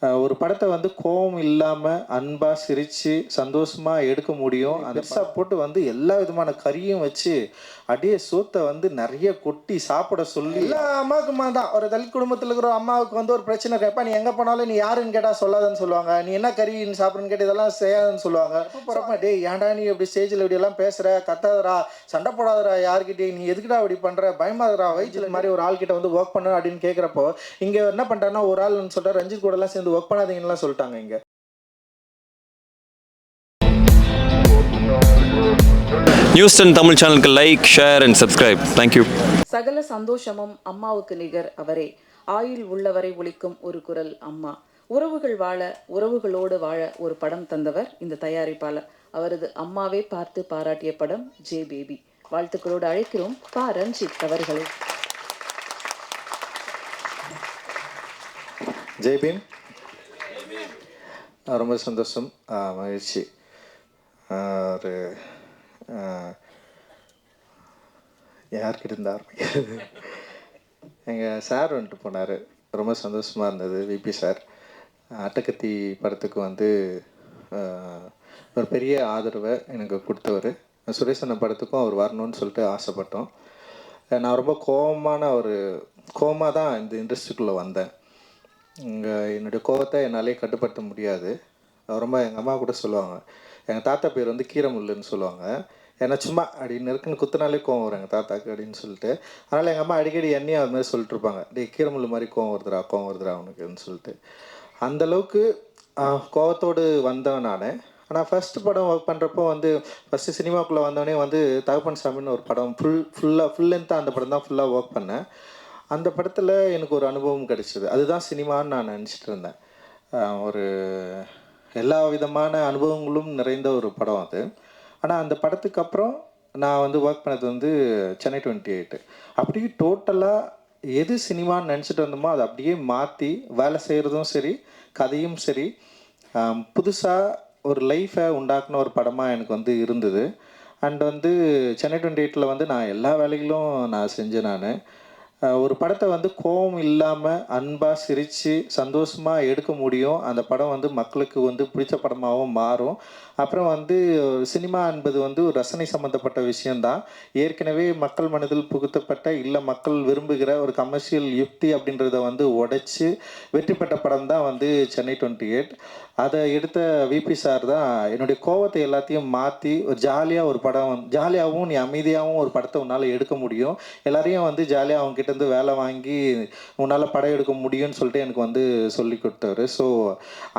ஒரு படத்தை வந்து கோவம் இல்லாமல் அன்பாக சிரித்து சந்தோஷமாக எடுக்க முடியும். அந்த பெருசாக போட்டு வந்து எல்லா விதமான கறியும் வச்சு அப்படியே சோத்தை வந்து நிறைய கொட்டி சாப்பிட சொல்லி எல்லா அம்மாவுக்குமா தான். ஒரு தலித் குடும்பத்தில் இருக்கிற அம்மாவுக்கு வந்து ஒரு பிரச்சனை கேட்பா, நீ எங்கே போனாலும் நீ யாருன்னு கேட்டால் சொல்லாதன்னு சொல்லுவாங்க. நீ என்ன கறி சாப்பிட்றன்னு கேட்டு இதெல்லாம் செய்யாதுன்னு சொல்லுவாங்க. எப்போ போகிறப்ப டேய் ஏன்டா நீ இப்படி ஸ்டேஜில் இப்படியெல்லாம் பேசுகிற, கத்தாதரா, சண்டை போடாதரா, யார்கிட்டயும் நீ எதுக்குடா இப்படி பண்ணுற, பயமாதரா, வயிற்றுல மாதிரி ஒரு ஆள்கிட்ட வந்து ஒர்க் பண்ணு அப்படின்னு கேட்குறப்போ இங்கே என்ன பண்ணுறாங்கன்னா ஒரு ஆள் சொல்லிட்டு ரஞ்சித் கூடலாம் சேர்ந்து ஒர்க் பண்ணாதீங்கன்னு சொல்லிட்டாங்க. இங்கே நியூஸ் 10 தமிழ் சேனலுக்கு like, share and subscribe. Thank you. சகல சந்தோஷமும் அம்மாவுக்கு நிகர் அவரே. ஆயுள் உள்ளவரை ஒலிக்கும் ஒரு குரல் அம்மா. உறவுகள் வாழ, உறவுகளோடு வாழ ஒரு படம் தந்தவர் இந்த தயாரிப்பாளர். அவரது அம்மாவே பார்த்து பாராட்டிய படம் ஜே பேபி. வாழ்த்துக்களோடு அழைக்கிறோம் பா ரஞ்சித் அவர்களை. ஜெய்பீம். ரொம்ப சந்தோஷம், மகிழ்ச்சி. ஒரு யார்கிட்ட இருந்து ஆரம்பிக்கிறது? எங்கள் சார் வந்துட்டு போனார், ரொம்ப சந்தோஷமாக இருந்தது. விபி சார் அட்டகத்தி படத்துக்கு வந்து ஒரு பெரிய ஆதரவை எனக்கு கொடுத்தவர். சுரேஷ் அண்ணன் படத்துக்கும் அவர் வரணும்னு சொல்லிட்டு ஆசைப்பட்டோம். நான் ரொம்ப கோவமாக தான் இந்த இண்டஸ்ட்ரிக்குள்ளே வந்தேன். என்னுடைய கோவத்தை என்னாலே கட்டுப்படுத்த முடியாது. ரொம்ப எங்கள் அம்மா கூட சொல்லுவாங்க, எங்கள் தாத்தா பேர் வந்து கீரமுல்லுன்னு சொல்லுவாங்க. ஏன்னா சும்மா அப்படின்னு இருக்குன்னு குத்துனாலே கோவம் வரும் எங்கள் தாத்தாக்கு அப்படின்னு சொல்லிட்டு. அதனால் எங்கள் அம்மா அடிக்கடி என்னையும் அது மாதிரி சொல்லிட்டு இருப்பாங்க, டே கீரமுல்லு மாதிரி கோவம் வருதுடா அவனுக்குன்னு சொல்லிட்டு. அந்தளவுக்கு கோவத்தோடு வந்தவன் நான். ஆனால் ஃபஸ்ட்டு படம் ஒர்க் பண்ணுறப்போ வந்து ஃபஸ்ட்டு சினிமாக்குள்ளே வந்தோடனே வந்து தகப்பன் சாமின்னு ஒரு படம் ஃபுல் லென்த்தாக அந்த படம் தான் ஃபுல்லாக ஒர்க் பண்ணேன். அந்த படத்தில் எனக்கு ஒரு அனுபவம் கிடைச்சிது. அதுதான் சினிமான்னு நான் நினச்சிட்டு இருந்தேன். ஒரு எல்லா விதமான அனுபவங்களும் நிறைந்த ஒரு படம் அது. ஆனால் அந்த படத்துக்கு அப்புறம் நான் வந்து ஒர்க் பண்ணது வந்து சென்னை 28. அப்படியே டோட்டலாக எது சினிமான்னு நினச்சிட்டு வந்தோமோ அதை அப்படியே மாற்றி வேலை செய்கிறதும் சரி, கதையும் சரி, புதுசாக ஒரு லைஃப்பை உண்டாக்குன ஒரு படமாக எனக்கு வந்து இருந்தது. அண்ட் வந்து சென்னை 28 வந்து நான் எல்லா வேலைகளும் நான் செஞ்சேன். ஒரு படத்தை வந்து கோவம் இல்லாமல் அன்பாக சிரித்து சந்தோஷமாக எடுக்க முடியும். அந்த படம் வந்து மக்களுக்கு வந்து பிடிச்ச படமாகவும் மாறும். அப்புறம் வந்து சினிமா என்பது வந்து ஒரு ரசனை சம்மந்தப்பட்ட விஷயந்தான். ஏற்கனவே மக்கள் மனதில் புகுத்தப்பட்ட இல்லை மக்கள் விரும்புகிற ஒரு கமர்ஷியல் யுக்தி அப்படின்றத வந்து உடைச்சி வெற்றி பெற்ற படம் தான் வந்து சென்னை 28. அதை எடுத்த விபி சார் தான் என்னுடைய கோவத்தை எல்லாத்தையும் மாற்றி ஒரு ஜாலியாக ஒரு படம், ஜாலியாகவும் நீ அமைதியாகவும் ஒரு படத்தை உன்னால் எடுக்க முடியும், எல்லாரையும் வந்து ஜாலியாக அவங்க கிட்டேருந்து வேலை வாங்கி உன்னால் படம் எடுக்க முடியும்னு சொல்லிட்டு எனக்கு வந்து சொல்லி கொடுத்தாரு. ஸோ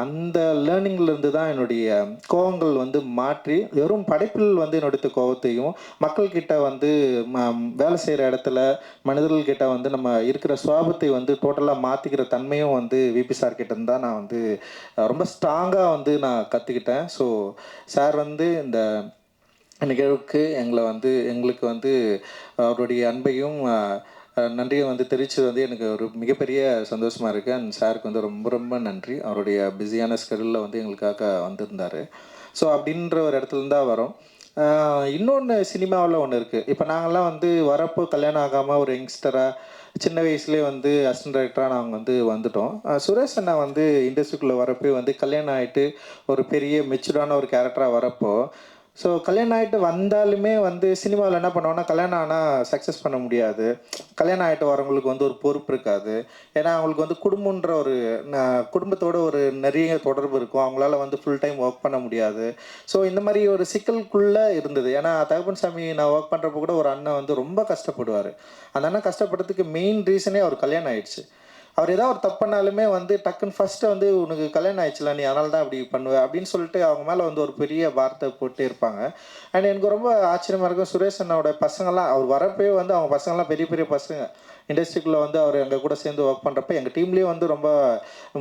அந்த லேர்னிங்லேருந்து தான் என்னுடைய கோவங்கள் வந்து மாற்றி வெறும் படைப்பில் வந்து என்னுடைய கோவத்தையும் மக்கள்கிட்ட வந்து வேலை செய்கிற இடத்துல மனிதர்கள்கிட்ட வந்து நம்ம இருக்கிற சுவாபத்தை வந்து டோட்டலாக மாற்றிக்கிற தன்மையும் வந்து விபி சார் கிட்ட இருந்தால் நான் வந்து ரொம்ப ஸ்ட்ராங்காக வந்து நான் கற்றுக்கிட்டேன். ஸோ சார் வந்து இந்த நிகழ்வுக்கு எங்களுக்கு வந்து அவருடைய அன்பையும் நன்றியை வந்து தெரிவித்தது வந்து எனக்கு ஒரு மிகப்பெரிய சந்தோஷமாக இருக்குது. அண்ட் சாருக்கு வந்து ரொம்ப ரொம்ப நன்றி. அவருடைய பிஸியான ஸ்கெடியூலில் வந்து எங்களுக்காக வந்திருந்தார். ஸோ அப்படின்ற ஒரு இடத்துலேருந்து தான் வரோம். இன்னொன்று சினிமாவில் ஒன்று இருக்குது. இப்போ நாங்கள்லாம் வந்து வரப்போ கல்யாணம் ஆகாமல் ஒரு யங்ஸ்டராக சின்ன வயசுலேயே வந்து அசிஸ்டன்ட் டைரக்டராக நாங்கள் வந்து வந்துட்டோம். சுரேஷ் அண்ணா வந்து இண்டஸ்ட்ரிக்குள்ளே வரப்போ வந்து கல்யாணம் ஆகிட்டு ஒரு பெரிய மெச்சூர்டான ஒரு கேரக்டராக வரப்போ, ஸோ கல்யாணம் ஆகிட்டு வந்தாலுமே வந்து சினிமாவில் என்ன பண்ணுவாங்கன்னா, கல்யாணம் ஆனால் சக்ஸஸ் பண்ண முடியாது, கல்யாணம் ஆகிட்டு வரவங்களுக்கு வந்து ஒரு பொறுப்பு இருக்காது. ஏன்னா அவங்களுக்கு வந்து குடும்பன்ற ஒரு குடும்பத்தோட ஒரு நிறைய தொடர்பு இருக்கும், அவங்களால வந்து ஃபுல் டைம் ஒர்க் பண்ண முடியாது. ஸோ இந்த மாதிரி ஒரு சிக்கலுக்குள்ளே இருந்தது. ஏன்னா தகப்பன் சாமி நான் ஒர்க் பண்ணுறப்போ கூட ஒரு அண்ணன் வந்து ரொம்ப கஷ்டப்படுவார். அந்த அண்ணன் கஷ்டப்படுறதுக்கு மெயின் ரீசனே அவர் கல்யாணம் ஆயிடுச்சு. அவர் ஏதாவது ஒரு தப்பு பண்ணாலுமே வந்து டக்குன்னு ஃபஸ்ட்டு வந்து உனக்கு கல்யாணம் ஆயிடுச்சுல நீ அதனால தான் அப்படி பண்ணுவேன் அப்படின்னு சொல்லிட்டு அவங்க மேலே வந்து ஒரு பெரிய வார்த்தை போட்டே இருப்பாங்க. அண்ட் எனக்கு ரொம்ப ஆச்சரியமாக இருக்கும், சுரேஷ் அண்ணாவோட பசங்கள்லாம் அவர் வரப்பே வந்து அவங்க பசங்கள்லாம் பெரிய பெரிய பசங்க இண்டஸ்ட்ரிக்குள்ளே வந்து அவர் எங்கள் கூட சேர்ந்து ஒர்க் பண்ணுறப்ப எங்கள் டீம்லேயே வந்து ரொம்ப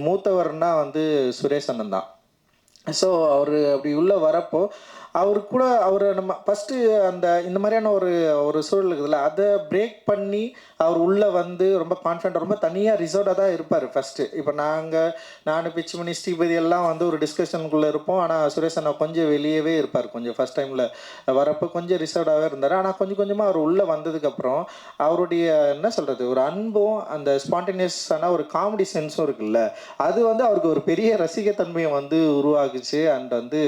மூத்தவர்னா வந்து சுரேஷ் அண்ணன் தான். ஸோ அவர் அப்படி உள்ளே வரப்போ அவர் கூட அவர் நம்ம ஃபஸ்ட்டு அந்த இந்த மாதிரியான ஒரு சூழல் இருக்குதுல்ல, அதை பிரேக் பண்ணி அவர் உள்ளே வந்து ரொம்ப கான்ஃபிடென்ட், ரொம்ப தனியாக ரிசர்வ்டாக தான் இருப்பார் ஃபஸ்ட்டு. இப்போ நான் பிச்சுமணி ஸ்ரீபதி எல்லாம் வந்து ஒரு டிஸ்கஷனுக்குள்ளே இருப்போம். ஆனால் சுரேஷ் அண்ணா கொஞ்சம் வெளியவே இருப்பார். கொஞ்சம் ஃபஸ்ட் டைமில் வரப்போ கொஞ்சம் ரிசர்வ்டாகவே இருந்தார். ஆனால் கொஞ்சம் கொஞ்சமாக அவர் உள்ளே வந்ததுக்கப்புறம் அவருடைய என்ன சொல்கிறது, ஒரு அன்பும் அந்த ஸ்பான்டேனியஸான ஒரு காமெடி சென்ஸும் இருக்குல்ல, அது வந்து அவருக்கு ஒரு பெரிய ரசிகத்தன்மையை வந்து உருவாக்குச்சு. அண்ட் வந்து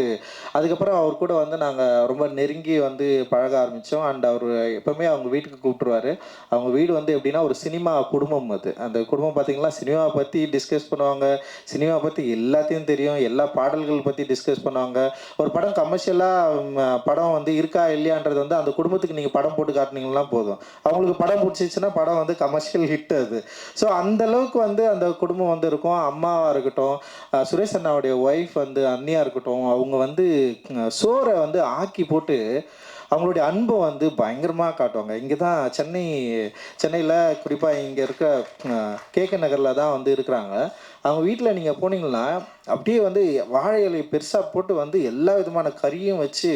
அதுக்கப்புறம் அவர் கூட வந்து நாங்கள் ரொம்ப நெருங்கி வந்து பழக ஆரம்பித்தோம். அண்ட் அவர் எப்போவுமே அவங்க வீட்டுக்கு கூப்பிட்ருவாரு. அவங்க வீடு வந்து எப்படின்னா ஒரு சினிமா குடும்பம். அது அந்த குடும்பம் பார்த்திங்கன்னா சினிமாவை பற்றி டிஸ்கஸ் பண்ணுவாங்க, சினிமா பற்றி எல்லாத்தையும் தெரியும், எல்லா பாடல்கள் பற்றி டிஸ்கஸ் பண்ணுவாங்க. ஒரு படம் கமர்ஷியலாக படம் வந்து இருக்கா இல்லையான்றது வந்து அந்த குடும்பத்துக்கு நீங்கள் படம் போட்டு காட்டினீங்கன்னா போதும், அவங்களுக்கு படம் பிடிச்சிச்சுன்னா படம் வந்து கமர்ஷியல் ஹிட் அது. ஸோ அந்தளவுக்கு வந்து அந்த குடும்பம் வந்து இருக்கும். அம்மாவாக இருக்கட்டும், சுரேஷ் அண்ணாவுடைய ஒய்ஃப் வந்து அண்ணியாக இருக்கட்டும், அவங்க வந்து சோறை வந்து ஆக்கி போட்டு அவங்களுடைய அன்பை வந்து பயங்கரமாக காட்டுவாங்க. இங்கே தான் சென்னையில் குறிப்பாக இங்கே இருக்க கேகே நகரில் தான் வந்து இருக்கிறாங்க. அவங்க வீட்டில் நீங்கள் போனீங்கன்னா அப்படியே வந்து வாழை இலை பெருசாக போட்டு வந்து எல்லா விதமான கறியும் வச்சு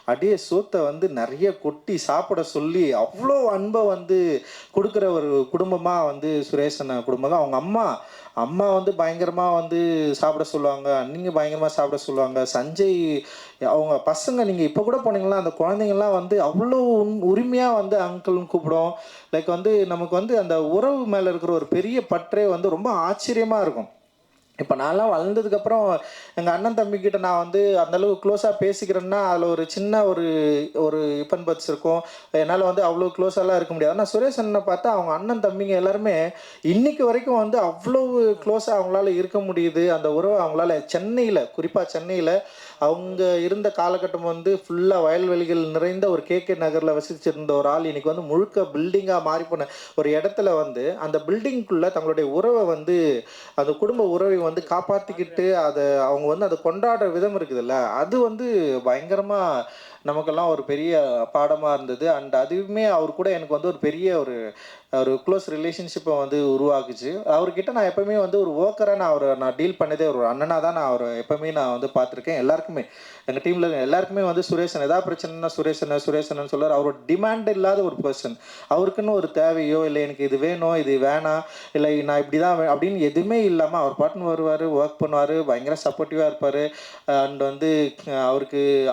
அப்படியே சோத்தை வந்து நிறைய கொட்டி சாப்பிட சொல்லி அவ்வளோ அன்பை வந்து கொடுக்குற ஒரு குடும்பமாக வந்து சுரேஷ் அண்ணா குடும்பம் தான். அவங்க அம்மா வந்து பயங்கரமாக வந்து சாப்பிட சொல்லுவாங்க, அன்னிங்க பயங்கரமாக சாப்பிட சொல்லுவாங்க. சஞ்சய் அவங்க பசங்க நீங்கள் இப்போ கூட போனீங்கன்னா அந்த குழந்தைங்கள்லாம் வந்து அவ்வளோ உரிமையாக வந்து அங்கிள்னு கூப்பிடும். லைக் வந்து நமக்கு வந்து அந்த உறவு மேலே இருக்கிற ஒரு பெரிய பற்றே வந்து ரொம்ப ஆச்சரியமாக இருக்கும். இப்போ நான்லாம் வளர்ந்ததுக்கப்புறம் எங்கள் அண்ணன் தம்பிக்கிட்ட நான் வந்து அந்தளவுக்கு க்ளோஸாக பேசிக்கிறேன்னா அதில் ஒரு சின்ன ஒரு இப்பன் பட்ஸ் இருக்கும். என்னால் வந்து அவ்வளோ க்ளோஸாலாம் இருக்க முடியாது. ஆனால் சுரேஷ் அண்ணனை பார்த்தா அவங்க அண்ணன் தம்பிங்க எல்லாருமே இன்றைக்கி வரைக்கும் வந்து அவ்வளோ க்ளோஸாக அவங்களால இருக்க முடியுது. அந்த உறவை அவங்களால குறிப்பாக சென்னையில் அவங்க இருந்த காலகட்டம் வந்து ஃபுல்லாக வயல்வெளிகள் நிறைந்த ஒரு கேகே நகரில் வசிச்சிருந்த ஒரு ஆள் இன்றைக்கி வந்து முழுக்க பில்டிங்காக மாறி போன ஒரு இடத்துல வந்து அந்த பில்டிங்குள்ளே தங்களுடைய உறவை வந்து அந்த குடும்ப உறவை வந்து காப்பாற்றிக்கிட்டு அவங்க வந்து அதை கொண்டாடுற விதம் இருக்குதுல்ல, அது வந்து பயங்கரமாக நமக்கெல்லாம் ஒரு பெரிய பாடமாக இருந்தது. அண்ட் அதுவுமே அவர் கூட எனக்கு வந்து ஒரு பெரிய ஒரு க்ளோஸ் ரிலேஷன்ஷிப்பை வந்து உருவாக்குச்சு. அவர்கிட்ட நான் எப்போவுமே வந்து ஒரு ஒர்க்கராக நான் டீல் பண்ணதே ஒரு அண்ணனாக தான் நான் அவரை எப்போவுமே நான் வந்து பார்த்துருக்கேன். எல்லாருக்குமே எங்கள் டீமில் எல்லாருக்குமே வந்து சுரேஷன் ஏதாவது பிரச்சனைனா சுரேஷன் சொல்லுவார். அவரோட டிமாண்ட் இல்லாத ஒரு பர்சன். அவருக்குன்னு ஒரு தேவையோ இல்லை எனக்கு இது வேணும் இது வேணாம் இல்லை நான் இப்படி தான் அப்படின்னு எதுவுமே இல்லாமல் அவர் பாட்டுன்னு வருவார், ஒர்க் பண்ணுவார், பயங்கர சப்போர்ட்டிவாக இருப்பார். அண்ட் வந்து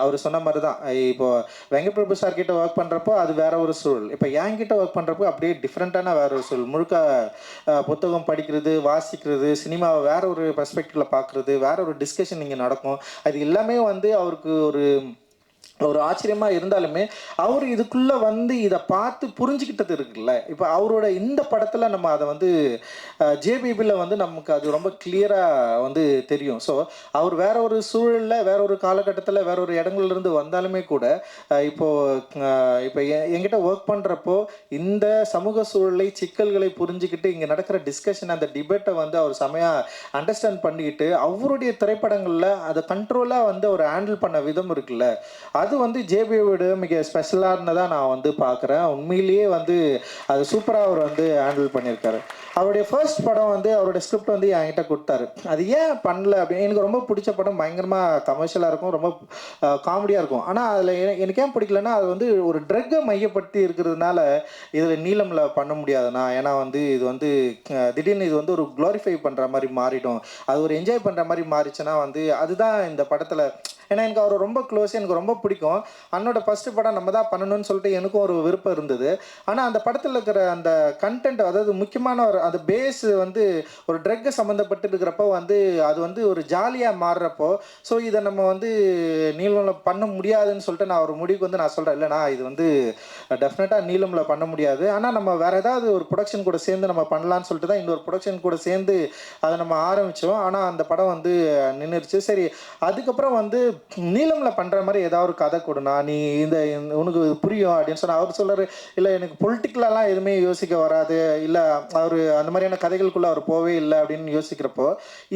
அவர் சொன்ன மாதிரி தான், இப்போது வெங்கட்பிரபு சார் கிட்ட ஒர்க் பண்ணுறப்போ அது வேற ஒரு சூழல், இப்போ என்கிட்ட ஒர்க் பண்ணுறப்போ அப்படியே டிஃப்ரெண்ட்டான வேற ஒரு சூழல். முழுக்க புத்தகம் படிக்கிறது, வாசிக்கிறது, சினிமாவை வேற ஒரு பெர்ஸ்பெக்டிவில் பார்க்குறது, வேற ஒரு டிஸ்கஷன் இங்கே நடக்கும். அது எல்லாமே வந்து அவருக்கு ஒரு ஆச்சரியமாக இருந்தாலுமே அவர் இதுக்குள்ளே வந்து இதை பார்த்து புரிஞ்சுக்கிட்டது இருக்குல்ல. இப்போ அவரோட இந்த படத்தில் நம்ம அதை வந்து ஜேபிபியில் வந்து நமக்கு அது ரொம்ப கிளியராக வந்து தெரியும். ஸோ அவர் வேற ஒரு சூழலில் வேற ஒரு காலகட்டத்தில் வேற ஒரு இடங்கள்லேருந்து வந்தாலுமே கூட இப்போ என்கிட்ட ஒர்க் பண்ணுறப்போ இந்த சமூக சூழலை சிக்கல்களை புரிஞ்சுக்கிட்டு இங்கே நடக்கிற டிஸ்கஷன் அந்த டிபேட்டை வந்து அவர் செமையாக அண்டர்ஸ்டாண்ட் பண்ணிக்கிட்டு அவருடைய திரைப்படங்களில் அதை கண்ட்ரோலாக வந்து அவர் ஹேண்டில் பண்ண விதம் இருக்குல்ல, அது வந்து ஜேபியோட மிக ஸ்பெஷலாக இருந்ததாக நான் வந்து பார்க்குறேன். உண்மையிலேயே வந்து அது சூப்பராக அவர் வந்து ஹேண்டில் பண்ணியிருக்காரு. அவருடைய ஃபர்ஸ்ட் படம் வந்து அவருடைய ஸ்கிரிப்ட் வந்து என்கிட்ட கொடுத்தாரு. அது ஏன் பண்ணல அப்படின்னு, எனக்கு ரொம்ப பிடிச்ச படம் பயங்கரமாக கமர்ஷியலாக இருக்கும், ரொம்ப காமெடியாக இருக்கும். ஆனால் அதில் எனக்கு ஏன் பிடிக்கலன்னா அது வந்து ஒரு ட்ரக்கை மையப்படுத்தி இருக்கிறதுனால இதில் நீளமில் பண்ண முடியாதுண்ணா. ஏன்னா வந்து இது வந்து திடீர்னு இது வந்து ஒரு க்ளோரிஃபை பண்ணுற மாதிரி மாறிடும், அது ஒரு என்ஜாய் பண்ணுற மாதிரி மாறிச்சுன்னா வந்து அதுதான் இந்த படத்தில். ஏன்னா எனக்கு அவர் ரொம்ப க்ளோஸ், எனக்கு ரொம்ப பிடிக்கும். அண்ணோட ஃபஸ்ட்டு படம் நம்ம தான் பண்ணணும்னு சொல்லிட்டு எனக்கும் ஒரு விருப்பம் இருந்தது. ஆனால் அந்த படத்தில் இருக்கிற அந்த கண்டென்ட், அதாவது முக்கியமான அந்த பேஸ் வந்து ஒரு ட்ரக்கை சம்மந்தப்பட்டு இருக்கிறப்போ வந்து அது வந்து ஒரு ஜாலியாக மாறுறப்போ, ஸோ இதை நம்ம வந்து நீளமில் பண்ண முடியாதுன்னு சொல்லிட்டு நான் ஒரு முடிவுக்கு வந்து நான் சொல்கிறேன், இல்லைண்ணா இது வந்து டெஃபினட்டாக நீளமில் பண்ண முடியாது, ஆனால் நம்ம வேறு ஏதாவது ஒரு ப்ரொடக்ஷன் கூட சேர்ந்து நம்ம பண்ணலான்னு சொல்லிட்டு தான் இன்னொரு ப்ரொடக்ஷன் கூட சேர்ந்து அதை நம்ம ஆரம்பித்தோம். ஆனால் அந்த படம் வந்து நின்றுருச்சு. சரி, அதுக்கப்புறம் வந்து நீலமில் பண்ணுற மாதிரி ஏதாவது ஒரு கதை கொடுனா, நீ உனக்கு புரியும் அப்படின்னு சொன்னால் அவர் சொல்கிறார், இல்லை எனக்கு பொலிட்டிக்கலாலாம் எதுவுமே யோசிக்க வராது, இல்லை அவர் அந்த மாதிரியான கதைகளுக்குள்ளே அவர் போவே இல்லை அப்படின்னு யோசிக்கிறப்போ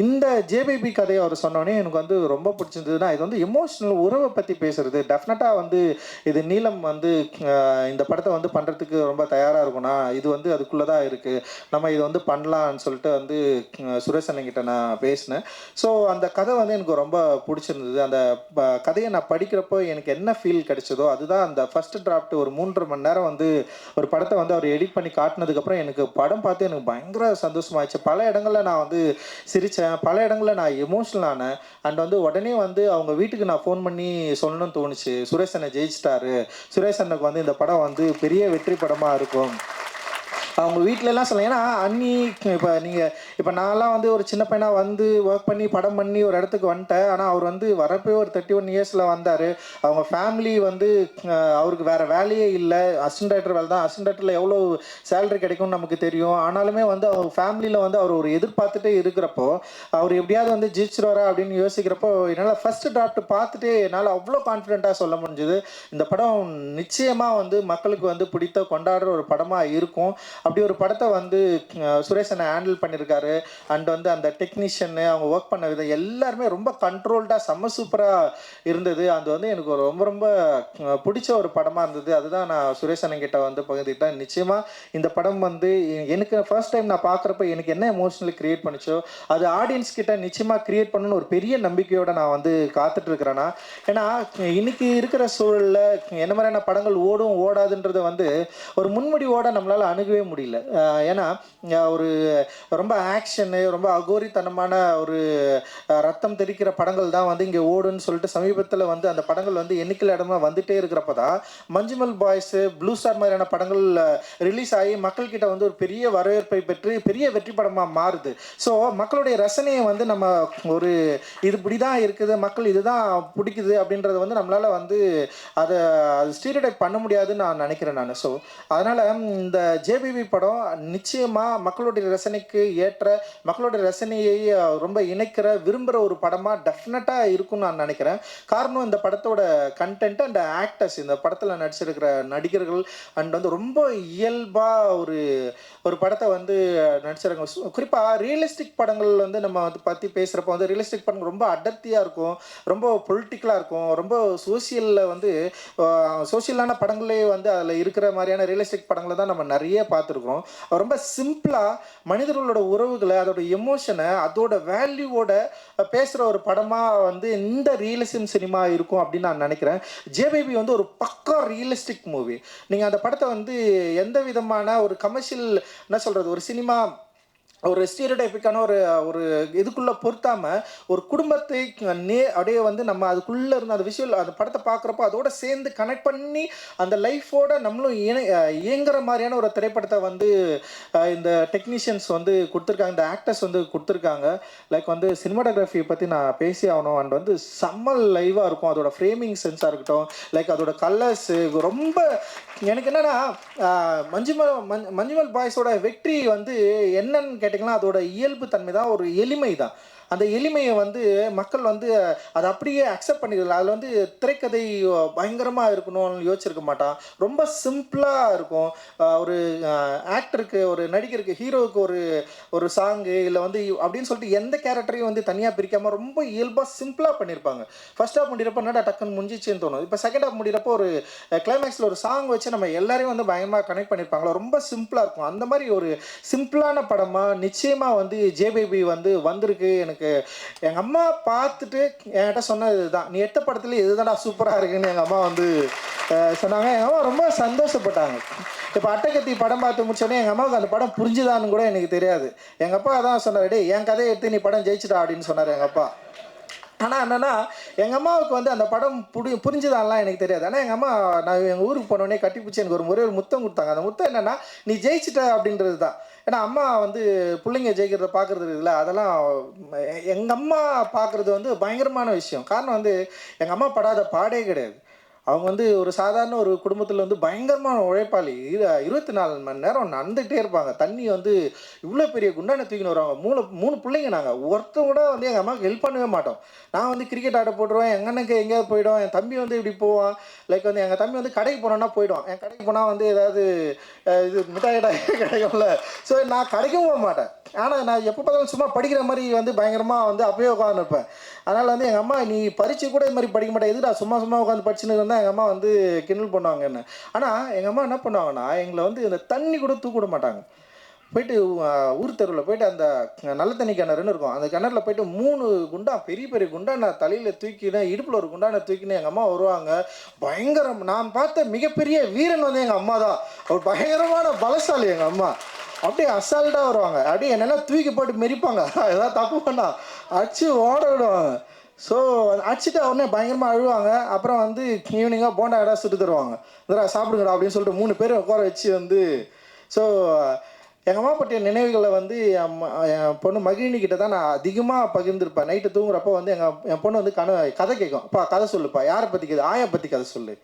இந்த ஜேபிபி கதையை அவர் சொன்னோடனே எனக்கு வந்து ரொம்ப பிடிச்சிருந்ததுன்னா, இது வந்து எமோஷ்னல் உறவை பற்றி பேசுறது. டெஃபினட்டாக வந்து இது நீலம் வந்து இந்த படத்தை வந்து பண்ணுறதுக்கு ரொம்ப தயாராக இருக்கும்னா, இது வந்து அதுக்குள்ளே தான் இருக்குது, நம்ம இது வந்து பண்ணலான்னு சொல்லிட்டு வந்து சுரேஷ் அண்ணன்கிட்ட நான் பேசினேன். ஸோ அந்த கதை வந்து எனக்கு ரொம்ப பிடிச்சிருந்தது. அந்த கதையை நான் படிக்கிறப்போ எனக்கு என்ன ஃபீல் கிடைச்சதோ அதுதான் அந்த ஃபஸ்ட்டு டிராஃப்ட். ஒரு 3.5 மணி நேரம் வந்து ஒரு படத்தை வந்து அவர் எடிட் பண்ணி காட்டினதுக்கப்புறம் எனக்கு படம் பார்த்து எனக்கு பயங்கர சந்தோஷமாயிடுச்சு. பல இடங்களில் நான் வந்து சிரித்தேன், பல இடங்களில் நான் எமோஷ்னல் ஆனேன். அண்ட் வந்து உடனே வந்து அவங்க வீட்டுக்கு நான் ஃபோன் பண்ணி சொல்லணும்னு தோணுச்சு, சுரேஷ் அண்ணன் ஜெயிச்சிட்டாரு, சுரேஷ் அண்ணனுக்கு வந்து இந்த படம் வந்து பெரிய வெற்றி படமாக இருக்கும். அவங்க வீட்டிலலாம் சொல்ல, ஏன்னா அண்ணி இப்போ நான்லாம் வந்து ஒரு சின்ன பையனாக வந்து ஒர்க் பண்ணி படம் பண்ணி ஒரு இடத்துக்கு வந்துட்டேன். ஆனால் அவர் வந்து வரப்போ ஒரு 31 இயர்ஸில் வந்தார். அவங்க ஃபேமிலி வந்து அவருக்கு வேறு வேலையே இல்லை, அசிஸ்டன்ட் டைரக்டர் வேலை தான். அசிஸ்டன்ட் டைரக்டரில் எவ்வளோ சேலரி கிடைக்கும்னு நமக்கு தெரியும். ஆனாலுமே வந்து அவங்க ஃபேமிலியில் வந்து அவர் ஒரு எதிர்பார்த்துட்டே இருக்கிறப்போ அவர் எப்படியாவது வந்து ஜெயிச்சிருவாரா அப்படின்னு யோசிக்கிறப்போ என்னால் ஃபஸ்ட்டு டிராஃப்ட் பார்த்துட்டு என்னால் அவ்வளோ கான்ஃபிடென்ட்டாக சொல்ல முடிஞ்சுது, இந்த படம் நிச்சயமாக வந்து மக்களுக்கு வந்து பிடித்த கொண்டாடுற ஒரு படமாக இருக்கும். அப்படி ஒரு படத்தை வந்து சுரேஷ் அண்ணன் ஹேண்டில் பண்ணியிருக்காரு. அண்ட் வந்து அந்த டெக்னீஷியனு அவங்க ஒர்க் பண்ண விதம் எல்லாருமே ரொம்ப கண்ட்ரோல்டாக செம்ம சூப்பராக இருந்தது. அது வந்து எனக்கு ரொம்ப ரொம்ப பிடிச்ச ஒரு படமாக இருந்தது. அதுதான் நான் சுரேஷ் அண்ணன் கிட்ட வந்து பகிர்ந்துக்கிட்டேன். நிச்சயமாக இந்த படம் வந்து எனக்கு ஃபர்ஸ்ட் டைம் நான் பார்க்குறப்ப எனக்கு என்ன எமோஷனலி க்ரியேட் பண்ணிச்சோ அது ஆடியன்ஸ் கிட்ட நிச்சயமாக க்ரியேட் பண்ணணும்னு ஒரு பெரிய நம்பிக்கையோடு நான் வந்து காத்துட்ருக்கிறேன்னா. ஏன்னா இன்னைக்கு இருக்கிற சூழலில் என்ன மாதிரியான படங்கள் ஓடும் ஓடாதுன்றதை வந்து ஒரு முன்முடிவோடு நம்மளால் அணுகவே முடியல. ஏன்னா ஒரு ரொம்ப ஆக்ஷனு ரொம்ப அகோரித்தனமான ஒரு ரத்தம் தெரிக்கிற படங்கள் தான் வந்து இங்கே ஓடுன்னு சொல்லிட்டு சமீபத்தில் வந்து அந்த படங்கள் வந்து எண்ணிக்கையில் இடமா வந்துட்டே இருக்கிறப்ப தான் மஞ்சுமல் பாய்ஸு, ப்ளூ ஸ்டார் மாதிரியான படங்கள் ரிலீஸ் ஆகி மக்கள்கிட்ட வந்து ஒரு பெரிய வரவேற்பை பெற்று பெரிய வெற்றி படமாக மாறுது. ஸோ மக்களுடைய ரசனையை வந்து நம்ம ஒரு இது இப்படி தான் இருக்குது, மக்கள் இதுதான் பிடிக்குது அப்படின்றத வந்து நம்மளால் வந்து அது ஸ்டீரியோடைப் பண்ண முடியாதுன்னு நான் நினைக்கிறேன் நான். ஸோ அதனால் இந்த ஜேபிபி படம் நிச்சயமாக மக்களுடைய ரசனைக்கு ஏற்ற, மக்களுடைய ரசனையை ரொம்ப இணைக்கிற விரும்புகிற ஒரு படமாக டெஃபினட்டாக இருக்கும்னு நான் நினைக்கிறேன். காரணம் இந்த படத்தோட கண்டென்ட் அண்ட் ஆக்டர்ஸ், இந்த படத்தில் நடிச்சிருக்கிற நடிகர்கள் அண்ட் வந்து ரொம்ப இயல்பாக ஒரு படத்தை வந்து நடிச்சிருக்காங்க. குறிப்பாக ரியலிஸ்டிக் படங்கள் வந்து நம்ம வந்து பற்றி பேசுகிறப்போ வந்து ரியலிஸ்டிக் படங்கள் ரொம்ப அடர்த்தியாக இருக்கும், ரொம்ப பொலிட்டிக்கலாக இருக்கும், ரொம்ப சோசியலில் வந்து சோசியலான படங்களே வந்து அதில் இருக்கிற மாதிரியான ரியலிஸ்டிக் படங்களை தான் நம்ம நிறைய பார்த்துருக்கோம். ரொம்ப சிம்பிளாக மனிதர்களோட உறவுகளை, அதோட எமோஷனை, அதோட வேல்யூவோட பேசுகிற ஒரு படமாக வந்து இந்த ரியலிசம் சினிமா இருக்கும் அப்படின்னு நான் நினைக்கிறேன். ஜேபிபி வந்து ஒரு பக்கா ரியலிஸ்டிக் மூவி. நீங்கள் அந்த படத்தை வந்து எந்த விதமான ஒரு கமர்ஷியல் என்ன சொல்கிறது, ஒரு சினிமா ஒரு ஸ்டீரியோடைப்பிக்கான ஒரு இதுக்குள்ளே பொருத்தாமல் ஒரு குடும்பத்தை அப்படியே வந்து நம்ம அதுக்குள்ளே இருந்து அந்த விஷுவல் அந்த படத்தை பார்க்குறப்போ அதோட சேர்ந்து கனெக்ட் பண்ணி அந்த லைஃபோட நம்மளும் இயங்குற மாதிரியான ஒரு திரைப்படத்தை வந்து இந்த டெக்னீஷியன்ஸ் வந்து கொடுத்துருக்காங்க, இந்த ஆக்டர்ஸ் வந்து கொடுத்துருக்காங்க. லைக் வந்து சினிமாட்டோகிராஃபியை பற்றி நான் பேசி ஆகணும். அண்ட் வந்து செம்ம லைவாக இருக்கும், அதோட ஃப்ரேமிங் சென்ஸாக இருக்கட்டும், லைக் அதோட கலர்ஸு ரொம்ப எனக்கு என்னென்னா மஞ்சுமல் பாய்ஸோட வெற்றி வந்து என்னன்னு கேட்டிங்கன்னா அதோட இயல்பு தன்மை தான், ஒரு எளிமை தான். அந்த எளிமையை வந்து மக்கள் வந்து அதை அப்படியே அக்செப்ட் பண்ணிக்கல. அதில் வந்து திரைக்கதை பயங்கரமாக இருக்கணும்னு யோசிச்சிருக்க மாட்டான், ரொம்ப சிம்பிளாக இருக்கும். ஒரு ஆக்டருக்கு, ஒரு நடிகருக்கு, ஹீரோவுக்கு ஒரு சாங்கு இல்லை வந்து அப்படின்னு சொல்லிட்டு எந்த கேரக்டரையும் வந்து தனியாக பிரிக்காமல் ரொம்ப இயல்பாக சிம்பிளாக பண்ணியிருப்பாங்க. ஃபர்ஸ்ட் ஹாஃப் முடிகிறப்போ என்னடா டக்குன்னு முடிஞ்சிச்சுன்னு தோணும். இப்போ செகண்ட் ஹாஃப் முடிகிறப்போ ஒரு கிளைமேக்ஸில் ஒரு சாங் வச்சு நம்ம எல்லாரையும் வந்து பயங்கரமாக கனெக்ட் பண்ணியிருப்பாங்களா, ரொம்ப சிம்பிளாக இருக்கும். அந்த மாதிரி ஒரு சிம்பிளான படமாக நிச்சயமாக வந்து ஜேபிபி வந்து வந்திருக்கு. எனக்கு எங்கள் அம்மா பார்த்துட்டு என்கிட்ட சொன்னது இதுதான், நீ எட்ட படத்துல இதுதான்டா சூப்பராக இருக்குன்னு எங்கள் அம்மா வந்து சொன்னாங்க. எங்கள் அம்மா ரொம்ப சந்தோஷப்பட்டாங்க. இப்போ அட்டகத்தி படம் பார்த்து முடிச்சோடனே எங்கள் அம்மாவுக்கு அந்த படம் புரிஞ்சுதான்னு கூட எனக்கு தெரியாது. எங்கள் அப்பா தான் சொன்னார், டே என் கதையை எடுத்து நீ படம் ஜெயிச்சிட்டா அப்படின்னு சொன்னார் எங்கள் அப்பா. ஆனால் என்னென்னா எங்கள் அம்மாவுக்கு வந்து அந்த படம் புரிஞ்சுதான்லாம் எனக்கு தெரியாது. ஆனால் எங்கள் அம்மா நான் எங்கள் ஊருக்கு போனோடனே கட்டிப்பிடிச்சி எனக்கு ஒரு முத்தம் கொடுத்தாங்க. அந்த முத்தம் என்னென்னா நீ ஜெயிச்சிட்ட அப்படின்றது தான். ஏன்னா அம்மா வந்து பிள்ளைங்க ஜெயிக்கிறத பார்க்குறது இல்லை, அதெல்லாம் எங்கள் அம்மா பார்க்குறது வந்து பயங்கரமான விஷயம். காரணம் வந்து எங்கள் அம்மா படாத பாடே கிடையாது. அவங்க வந்து ஒரு சாதாரண ஒரு குடும்பத்தில் வந்து பயங்கரமான உழைப்பாளி. 24 மணி நேரம் நடந்துகிட்டே இருப்பாங்க. தண்ணி வந்து இவ்வளோ பெரிய குண்டானை தூக்கின்னு வருவாங்க. 3 பிள்ளைங்க நாங்கள். ஒருத்தன் கூட வந்து எங்கள் அம்மாவுக்கு ஹெல்ப் பண்ணவே மாட்டோம். நான் வந்து கிரிக்கெட் ஆட போட்டுருவேன், எங்கள் அண்ணனுக்கு எங்கேயாவது போயிடும். என் தம்பி வந்து இப்படி போவான். லைக் வந்து எங்கள் தம்பி வந்து கடைக்கு போனோன்னா போயிடுவான். என் கடைக்கு போனால் வந்து ஏதாவது இது மிட்டாய் கிடைக்கும்ல. ஸோ நான் கடைக்கும் போக மாட்டேன். ஆனால் நான் எப்போ பார்த்தாலும் சும்மா படிக்கிற மாதிரி வந்து பயங்கரமாக வந்து அப்பயே உட்காந்துருப்பேன். அதனால் வந்து எங்கள் அம்மா நீ பரீட்சை கூட இது மாதிரி படிக்க மாட்டேன், எதுடா சும்மா சும்மா உட்காந்து படிச்சுன்னு இருந்தால் எங்கள் அம்மா வந்து கிண்டல் பண்ணுவாங்க என்ன. ஆனால் எங்கள் அம்மா என்ன பண்ணுவாங்கன்னா எங்களை வந்து இந்த தண்ணி கூட தூக்க விட மாட்டாங்க. போயிட்டு ஊர் தெருவில் போயிட்டு அந்த நல்ல தண்ணி கிணறுன்னு இருக்கும், அந்த கிணறுல போயிட்டு 3 குண்டா பெரிய பெரிய குண்டா நான் தலையில் தூக்கினேன், இடுப்பில் ஒரு குண்டானை தூக்கினேன். எங்கள் அம்மா வருவாங்க. பயங்கரம். நான் பார்த்த மிகப்பெரிய வீரன் வந்து எங்கள் அம்மா தான். ஒரு பயங்கரமான பலசாலி எங்கள் அம்மா. அப்படியே அசால்ட்டாக வருவாங்க. அப்படியே என்னெல்லாம் தூக்கி போட்டு மெரிப்பாங்க. ஏதாவது தப்பு பண்ணா அடிச்சு ஓட விடுவாங்க. ஸோ அடிச்சுட்டு உடனே பயங்கரமாக அழுவாங்க. அப்புறம் வந்து ஈவினிங்காக போண்டா இடம் சுட்டு தருவாங்க. இதரா சாப்பிடுங்கடா அப்படின்னு சொல்லிட்டு 3 பேரும் உட்கார வச்சு வந்து. ஸோ எங்கள் அம்மா பற்றிய நினைவுகளை வந்து என் பொண்ணு மகிழினி கிட்ட தான் நான் அதிகமாக பகிர்ந்துருப்பேன். நைட்டு தூங்குறப்போ வந்து என் பொண்ணு வந்து கதை கேட்கும். அப்பா கதை சொல்லுப்பா. யாரை பற்றி கதை? ஆயா பற்றி கதை சொல்லு.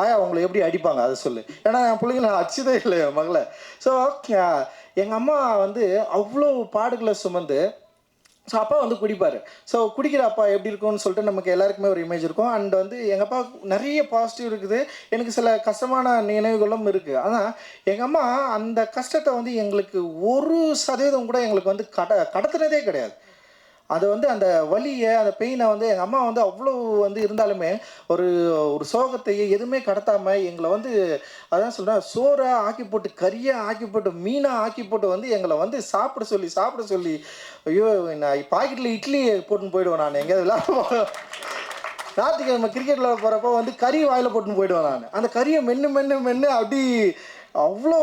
ஆயா உங்களை எப்படி அடிப்பாங்க அதை சொல்லு. ஏன்னா என் பிள்ளைங்க நான் அடிச்சதே இல்லை என் மகளை. ஸோ எங்கள் அம்மா வந்து அவ்வளோ பாடுகளை சுமந்து. ஸோ அப்பா வந்து குடிப்பார். ஸோ குடிக்கிற அப்பா எப்படி இருக்கும்னு சொல்லிட்டு நமக்கு எல்லாருக்குமே ஒரு இமேஜ் இருக்கும். அண்ட் வந்து எங்கள் அப்பா நிறைய பாசிட்டிவ் இருக்குது, எனக்கு சில கஷ்டமான நினைவுகளும் இருக்குது. ஆனால் எங்கள் அம்மா அந்த கஷ்டத்தை வந்து எங்களுக்கு 1% கூட எங்களுக்கு வந்து கடத்துனதே கிடையாது. அது வந்து அந்த வலியை அந்த பெயினை வந்து எங்கள் அம்மா வந்து அவ்வளோ வந்து இருந்தாலுமே ஒரு ஒரு சோகத்தையே எதுவுமே கடத்தாமல் எங்களை வந்து அதான் சொல்கிறேன், சோறை ஆக்கி போட்டு கறியாக ஆக்கி போட்டு மீனாக ஆக்கி போட்டு வந்து எங்களை வந்து சாப்பிட சொல்லி ஐயோ நான் பாக்கெட்டில் இட்லி போட்டுன்னு போயிடுவேன். நான் எங்கேயாவது விளையாட ஞாயிற்றுக்கிழமை கிரிக்கெட் விளையாட போகிறப்போ வந்து கறி வாயில் போட்டுன்னு போயிடுவேன். நான் அந்த கறியை மென்று அப்படி அவ்வளோ